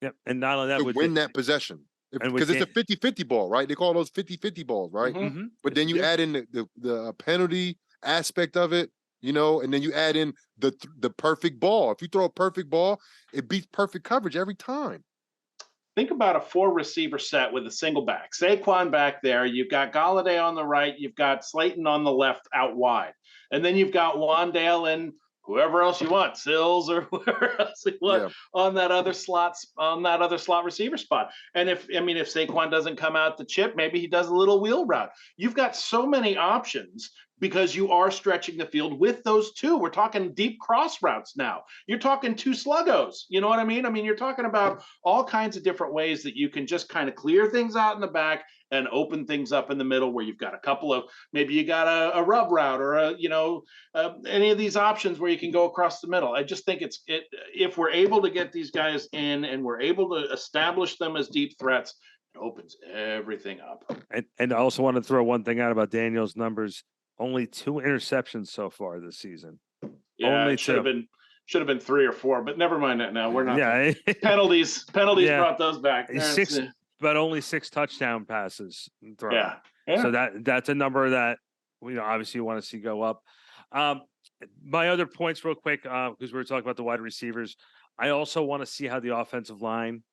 Yep. And not only that, to win that possession. Because it's a 50-50 ball, right? They call those 50-50 balls, right? But then you add in the penalty aspect of it, and then you add in the perfect ball. If you throw a perfect ball, it beats perfect coverage every time. Think about a 4-receiver set with a single back. Saquon back there. You've got Galladay on the right. You've got Slayton on the left out wide. And then you've got Wandale and whoever else you want, Sills or whoever else you want on that other slot receiver spot. And if Saquon doesn't come out the chip, maybe he does a little wheel route. You've got so many options because you are stretching the field with those two. We're talking deep cross routes now. You're talking 2 sluggos. You know what I mean? You're talking about all kinds of different ways that you can just kind of clear things out in the back and open things up in the middle where you've got a couple of, maybe you got a rub route or any of these options where you can go across the middle. I just think if we're able to get these guys in and we're able to establish them as deep threats, it opens everything up. And I also want to throw one thing out about Daniel's numbers. Only 2 interceptions so far this season. Yeah, only it should have been 3 or 4, but never mind that now. We're not. Yeah. Penalties brought those back. But only 6 touchdown passes thrown. Yeah. So that's a number that obviously you want to see go up. My other points real quick, because we were talking about the wide receivers. I also want to see how the offensive line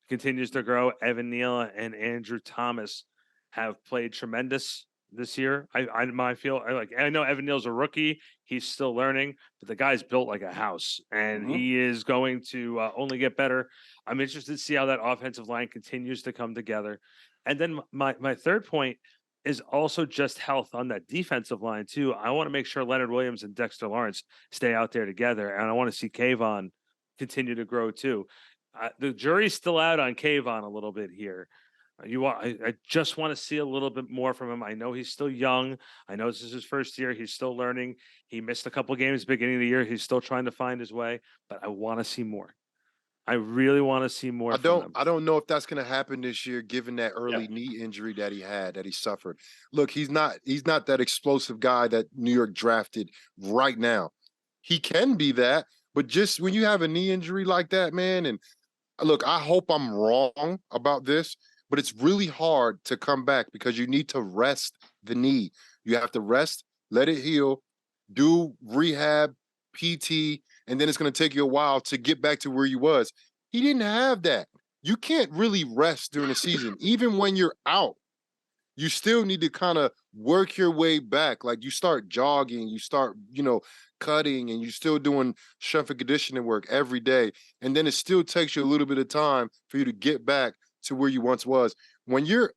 continues to grow. Evan Neal and Andrew Thomas have played tremendous this year. I know Evan Neal's a rookie. He's still learning, but the guy's built like a house, and he is going to only get better. I'm interested to see how that offensive line continues to come together. And then my third point is also just health on that defensive line too. I want to make sure Leonard Williams and Dexter Lawrence stay out there together, and I want to see Kayvon continue to grow too. The jury's still out on Kayvon a little bit here. I just want to see a little bit more from him. I know he's still young. I know this is his first year. He's still learning. He missed a couple games beginning of the year. He's still trying to find his way, but I want to see more. I really want to see more. I don't know if that's going to happen this year, given that early knee injury that he suffered. Look, he's not that explosive guy that New York drafted right now. He can be that, but just when you have a knee injury like that, man, and look, I hope I'm wrong about this, but it's really hard to come back because you need to rest the knee. You have to rest, let it heal, do rehab, PT, and then it's going to take you a while to get back to where you was. He didn't have that. You can't really rest during the season. Even when you're out, you still need to kind of work your way back. Like you start jogging, you start, cutting, and you're still doing strength and conditioning work every day. And then it still takes you a little bit of time for you to get back to where you once was. When you're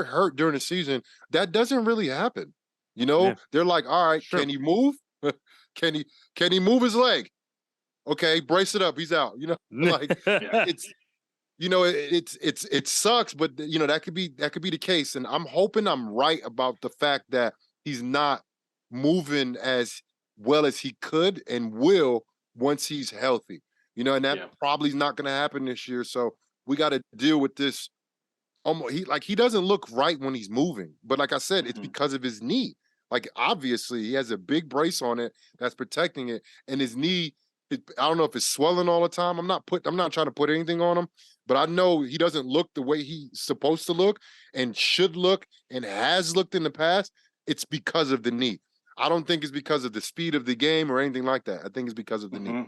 hurt during the season, that doesn't really happen. They're like, all right, Can he move? Can he move his leg? Okay, brace it up. He's out. It sucks, but that could be the case. And I'm hoping I'm right about the fact that he's not moving as well as he could and will once he's healthy. And that probably is not going to happen this year. So we got to deal with this. He doesn't look right when he's moving, but like I said, it's because of his knee. Like obviously he has a big brace on it that's protecting it, and his knee. I don't know if it's swelling all the time. I'm not trying to put anything on him, but I know he doesn't look the way he's supposed to look and should look and has looked in the past. It's because of the knee. I don't think it's because of the speed of the game or anything like that. I think it's because of the knee.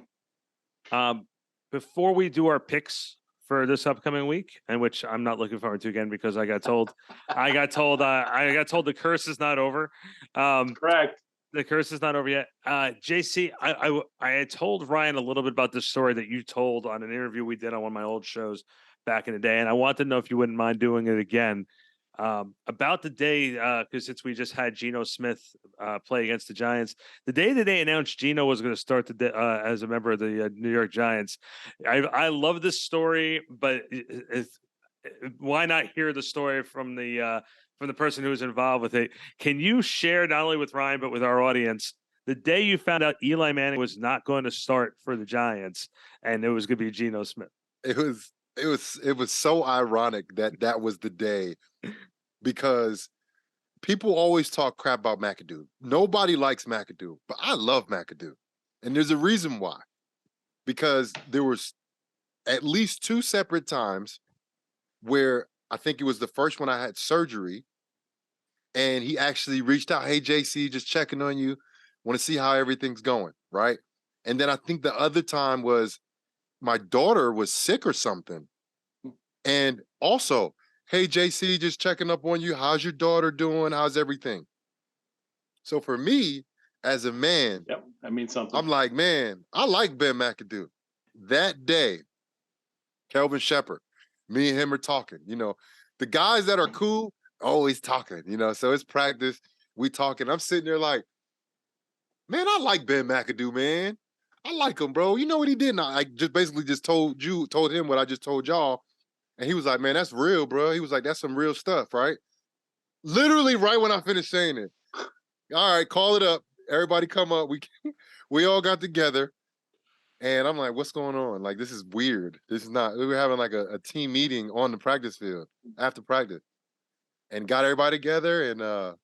Before we do our picks for this upcoming week, and which I'm not looking forward to again because I got told the curse is not over. Correct. The curse is not over yet. JC, I had told Ryan a little bit about this story that you told on an interview we did on one of my old shows back in the day, and I want to know if you wouldn't mind doing it again. about the day, because since we just had Geno Smith play against the Giants, the day that they announced Geno was going to start the day, as a member of the New York Giants, I love this story, but why not hear the story from the person who was involved with it? Can you share not only with Ryan but with our audience the day you found out Eli Manning was not going to start for the Giants and it was going to be Geno Smith? It was so ironic that that was the day, because people always talk crap about McAdoo. Nobody likes McAdoo, but I love McAdoo. And there's a reason why. Because there was at least 2 separate times where I think it was the first one I had surgery, and he actually reached out, "Hey JC, just checking on you. Want to see how everything's going," right? And then I think the other time was my daughter was sick or something. And also, "Hey JC, just checking up on you. How's your daughter doing? How's everything?" So for me, as a man, Yep, that means something. I'm like, man, I like Ben McAdoo. That day, Kelvin Shepherd, me and him are talking. The guys that are cool, always talking, so it's practice. We talking. I'm sitting there like, man, I like Ben McAdoo, man. I like him, bro. You know what he did? And I just basically just told him what I just told y'all. And he was like, man, that's real, bro. He was like, that's some real stuff, right? Literally right when I finished saying it. All right, call it up. Everybody come up. We all got together. And I'm like, what's going on? Like, this is weird. This is not, we were having like a team meeting on the practice field after practice, and got everybody together, and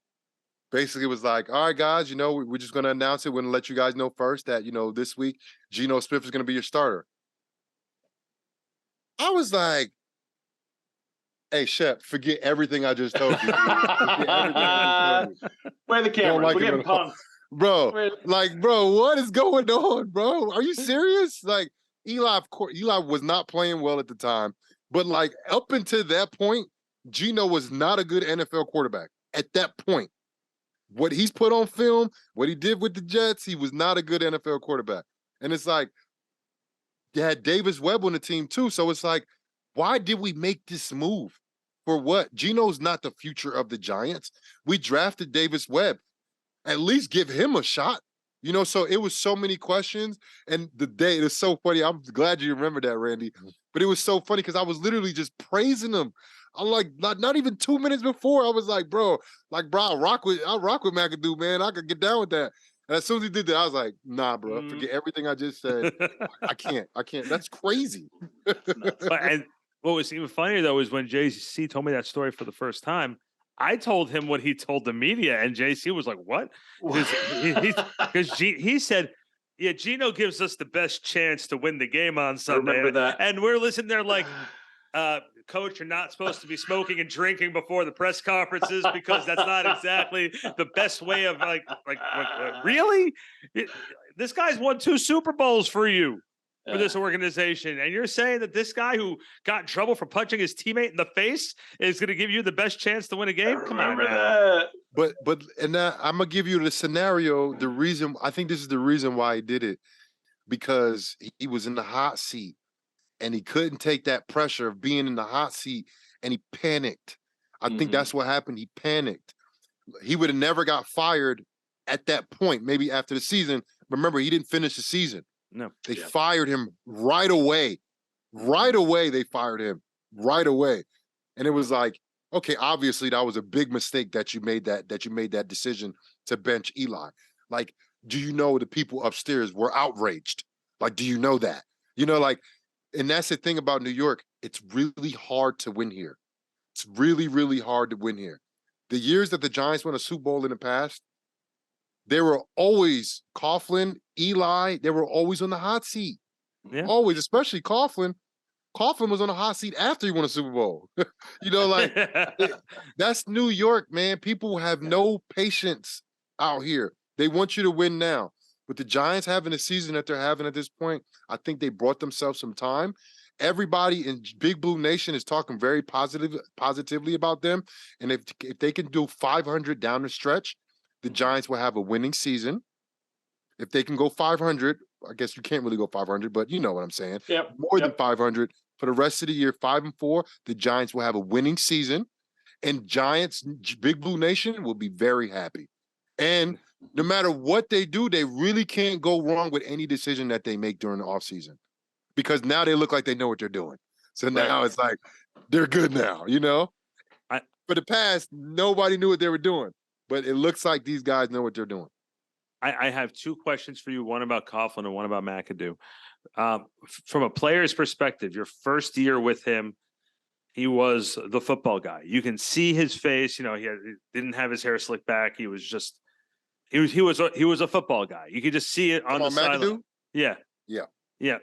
basically was like, all right, guys, we're just going to announce it. We're going to let you guys know first that, this week, Geno Smith is going to be your starter. I was like, hey, Shep, forget everything I just told you. Where the camera? Like We're getting pumped. Bro, what is going on, bro? Are you serious? Like, Eli was not playing well at the time, but like up until that point, Geno was not a good NFL quarterback. At that point, what he's put on film, what he did with the Jets, he was not a good NFL quarterback. And it's like, you had Davis Webb on the team too. So it's like, why did we make this move? For what? Geno's not the future of the Giants. We drafted Davis Webb. At least give him a shot. So it was so many questions. And the day, it was so funny. I'm glad you remember that, Randy. But it was so funny because I was literally just praising him. I'm like, not even 2 minutes before, I was like, bro, I'll rock with McAdoo, man. I could get down with that. And as soon as he did that, I was like, nah, bro, forget everything I just said. I can't. That's crazy. And what was even funnier, though, is when JC told me that story for the first time, I told him what he told the media, and JC was like, what? Because he said, yeah, Geno gives us the best chance to win the game on Sunday. Remember that. And we're listening there like, Coach, you're not supposed to be smoking and drinking before the press conferences because that's not exactly the best way of really? This guy's won 2 Super Bowls for you. For this organization, and you're saying that this guy who got in trouble for punching his teammate in the face is going to give you the best chance to win a game? Come on, man. But I'm gonna give you the scenario. The reason I think this is the reason why he did it, because he was in the hot seat and he couldn't take that pressure of being in the hot seat, and he panicked. I think that's what happened. He panicked. He would have never got fired at that point. Maybe after the season. Remember, he didn't finish the season. No, they fired him right away. Right away, they fired him right away, and it was like, okay, obviously that was a big mistake that you made that decision to bench Eli. Like, do you know the people upstairs were outraged? Like, do you know that? And that's the thing about New York. It's really hard to win here. It's really, really hard to win here. The years that the Giants won a Super Bowl in the past, they were always Coughlin, Eli. They were always on the hot seat. Yeah. Always, especially Coughlin. Coughlin was on the hot seat after he won a Super Bowl. That's New York, man. People have no patience out here. They want you to win now. With the Giants having the season that they're having at this point, I think they brought themselves some time. Everybody in Big Blue Nation is talking very positively about them. And if they can do 500 down the stretch, the Giants will have a winning season. If they can go 500, I guess you can't really go 500, but you know what I'm saying. Yep. More than 500 for the rest of the year, 5-4, the Giants will have a winning season. And Giants, Big Blue Nation will be very happy. And no matter what they do, they really can't go wrong with any decision that they make during the offseason, because now they look like they know what they're doing. So now it's like they're good now, you know? For the past, nobody knew what they were doing, but it looks like these guys know what they're doing. I have two questions for you, one about Coughlin and one about McAdoo. From a player's perspective, your first year with him, he was the football guy. You can see his face. You know, he didn't have his hair slicked back. He was just he was a football guy. You could just see it on the sideline. Yeah.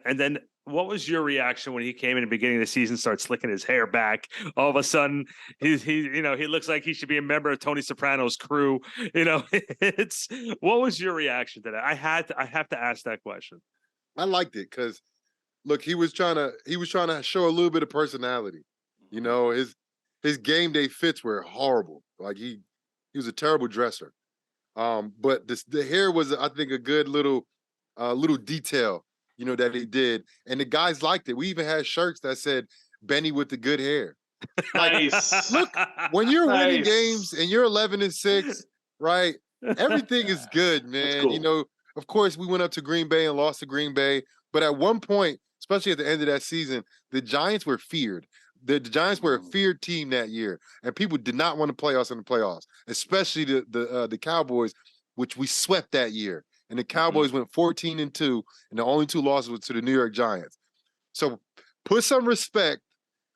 And then, what was your reaction when he came in the beginning of the season, started slicking his hair back? All of a sudden, he looks like he should be a member of Tony Soprano's crew. You know, what was your reaction to that? I have to ask that question. I liked it because, look, he was trying to show a little bit of personality. You know, his game day fits were horrible. Like he was a terrible dresser. But the hair was, I think, a good little detail, you know, that he did. And the guys liked it. We even had shirts that said Benny with the good hair. Nice. Look, when you're winning games and you're 11-6, right? Everything is good, man. Cool. You know, of course, we went up to Green Bay and lost to Green Bay. But at one point, especially at the end of that season, the Giants were feared. The Giants were a feared team that year, and people did not want to play us in the playoffs, especially the Cowboys, which we swept that year. And the Cowboys went 14-2, and the only two losses were to the New York Giants. So put some respect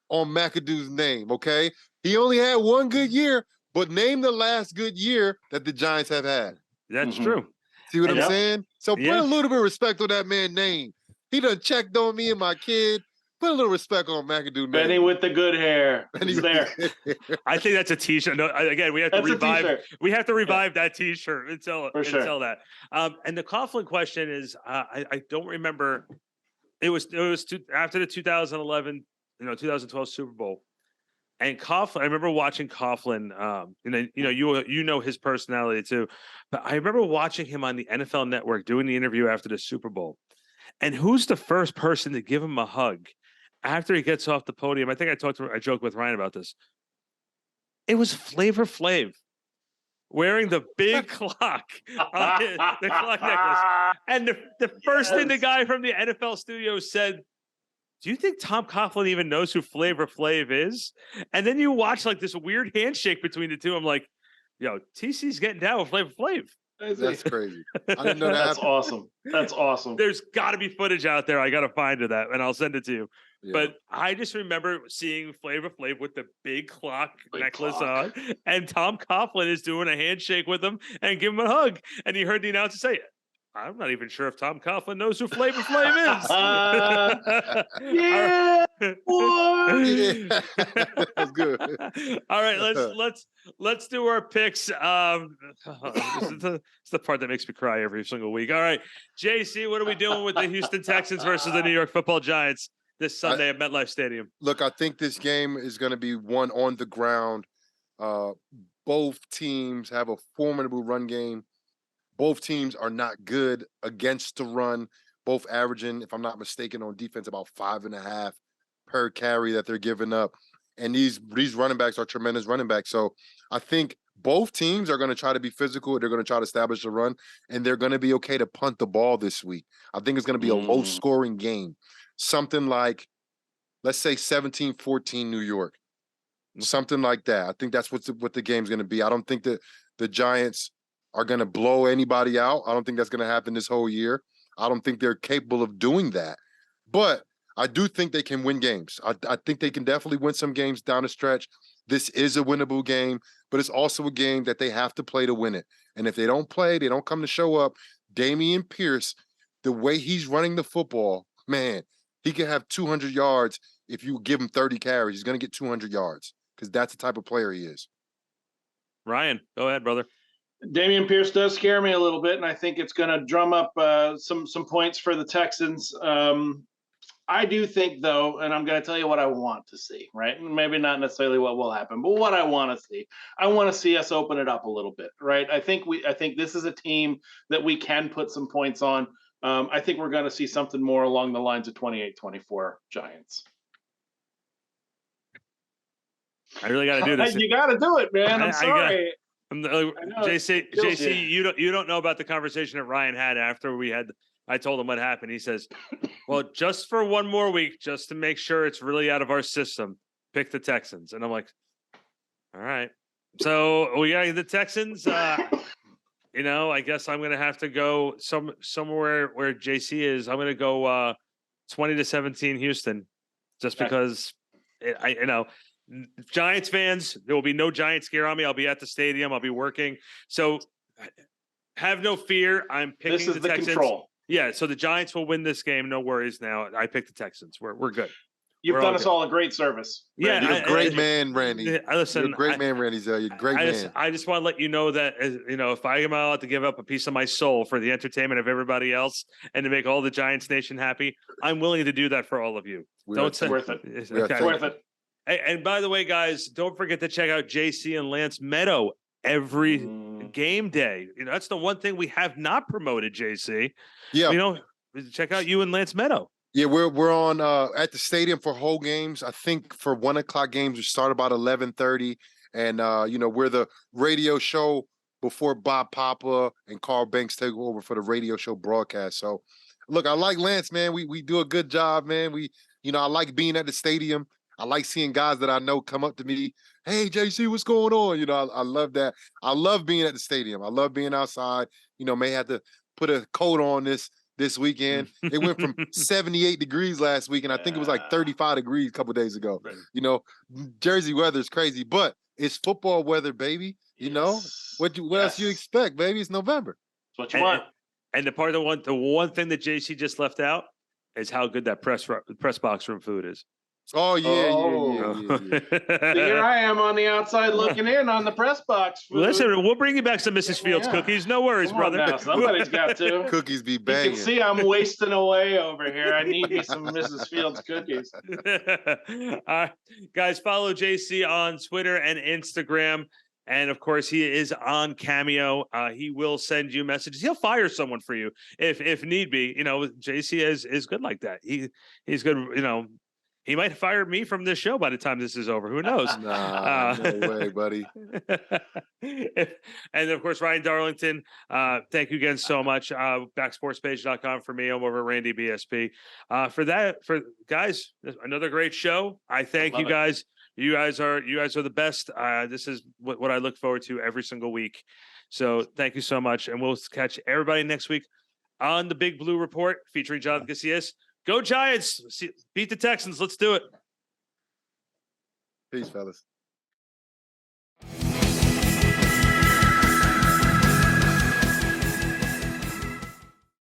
on McAdoo's name, okay? He only had one good year, but name the last good year that the Giants have had. That's true. See what I'm saying? So put a little bit of respect on that man's name. He done checked on me and my kid. Put a little respect on McAdoo. Benny with the good hair. He's there. I think that's a T-shirt. No, again, we have to revive. We have to revive that T-shirt until that. And the Coughlin question is, I don't remember. It was after the 2011, 2012 Super Bowl, and Coughlin. I remember watching Coughlin. And you know his personality too, but I remember watching him on the NFL Network doing the interview after the Super Bowl. And who's the first person to give him a hug after he gets off the podium? I think I joked with Ryan about this. It was Flavor Flav wearing the big clock on the clock necklace. And the first thing the guy from the NFL studio said, "Do you think Tom Coughlin even knows who Flavor Flav is?" And then you watch like this weird handshake between the two. I'm like, yo, TC's getting down with Flavor Flav. That's crazy. I didn't know that. That's awesome. That's awesome. There's got to be footage out there. I got to find that, and I'll send it to you. Yeah. But I just remember seeing Flavor Flav with the big clock necklace on, and Tom Coughlin is doing a handshake with him and giving him a hug. And he heard the announcer say, "I'm not even sure if Tom Coughlin knows who Flavor Flav is." Yeah, that's good. All right, let's do our picks. It's the part that makes me cry every single week. All right, JC, what are we doing with the Houston Texans versus the New York Football Giants this Sunday at MetLife Stadium? Look, I think this game is going to be one on the ground. Both teams have a formidable run game. Both teams are not good against the run. Both averaging, if I'm not mistaken, on defense about 5.5 per carry that they're giving up. And these running backs are tremendous running backs. So I think both teams are going to try to be physical. They're going to try to establish a run, and they're going to be okay to punt the ball this week. I think it's going to be a low-scoring game. Something like, let's say 17-14 New York. Something like that. I think that's what the game's going to be. I don't think that the Giants are going to blow anybody out. I don't think that's going to happen this whole year. I don't think they're capable of doing that. But I do think they can win games. I think they can definitely win some games down the stretch. This is a winnable game, but it's also a game that they have to play to win it. And if they don't play, they don't come to show up, Dameon Pierce, the way he's running the football, man, he can have 200 yards if you give him 30 carries. He's going to get 200 yards because that's the type of player he is. Ryan, go ahead, brother. Dameon Pierce does scare me a little bit, and I think it's going to drum up some points for the Texans. I do think, though, and I'm going to tell you what I want to see, right? Maybe not necessarily what will happen, but what I want to see. I want to see us open it up a little bit, right? I think this is a team that we can put some points on. I think we're going to see something more along the lines of 28-24 Giants. I really got to do this. You got to do it, man. I'm sorry. JC, you don't know about the conversation that Ryan had after we had. I told him what happened. He says, "Well, just for one more week, just to make sure it's really out of our system, pick the Texans." And I'm like, "All right." So we got the Texans. I guess I'm gonna have to go somewhere where JC is. I'm gonna go 20-17 Houston, just because Giants fans, there will be no Giant scare on me. I'll be at the stadium. I'll be working. So have no fear. I'm picking this is the Texans. Control. Yeah, so the Giants will win this game. No worries now. I picked the Texans. We're good. You've done us all a great service. Yeah, you're a great man, Randy. Listen, you're a great man, Randy. You're a great man. I just want to let you know that if I am allowed to give up a piece of my soul for the entertainment of everybody else and to make all the Giants Nation happy, I'm willing to do that for all of you. It's worth it. It's worth it. And by the way, guys, don't forget to check out JC and Lance Meadow every game day. That's the one thing we have not promoted, JC. Yeah. Check out you and Lance Meadow. Yeah, we're on at the stadium for whole games. I think for 1 o'clock games we start about 11:30, and we're the radio show before Bob Papa and Carl Banks take over for the radio show broadcast. So, look, I like Lance, man. We do a good job, man. I like being at the stadium. I like seeing guys that I know come up to me. Hey, JC, what's going on? I love that. I love being at the stadium. I love being outside. May have to put a coat on this weekend. It went from 78 degrees last week, and I think it was like 35 degrees a couple of days ago. Right. Jersey weather is crazy, but it's football weather, baby. What else you expect, baby? It's November. That's what you want. And the one thing that JC just left out is how good that press box room food is. Oh, yeah. Here I am on the outside looking in on the press box. Food. Listen, we'll bring you back some Mrs. Fields cookies. No worries, brother. Now. Somebody's got to. Cookies be banging. You can see I'm wasting away over here. I need me some Mrs. Fields cookies. Guys, follow JC on Twitter and Instagram. And of course, he is on Cameo. He will send you messages. He'll fire someone for you if need be. JC is good like that. He's good. He might fire me from this show by the time this is over. Who knows? Nah, no way, buddy. And of course, Ryan Darlington, thank you again so much. Backsportspage.com for me. I'm over at Randy BSP. For guys, another great show. I thank you guys. You guys are the best. This is what I look forward to every single week. So thank you so much. And we'll catch everybody next week on the Big Blue Report featuring Jonathan Casillas. Go Giants! Beat the Texans. Let's do it. Peace, fellas.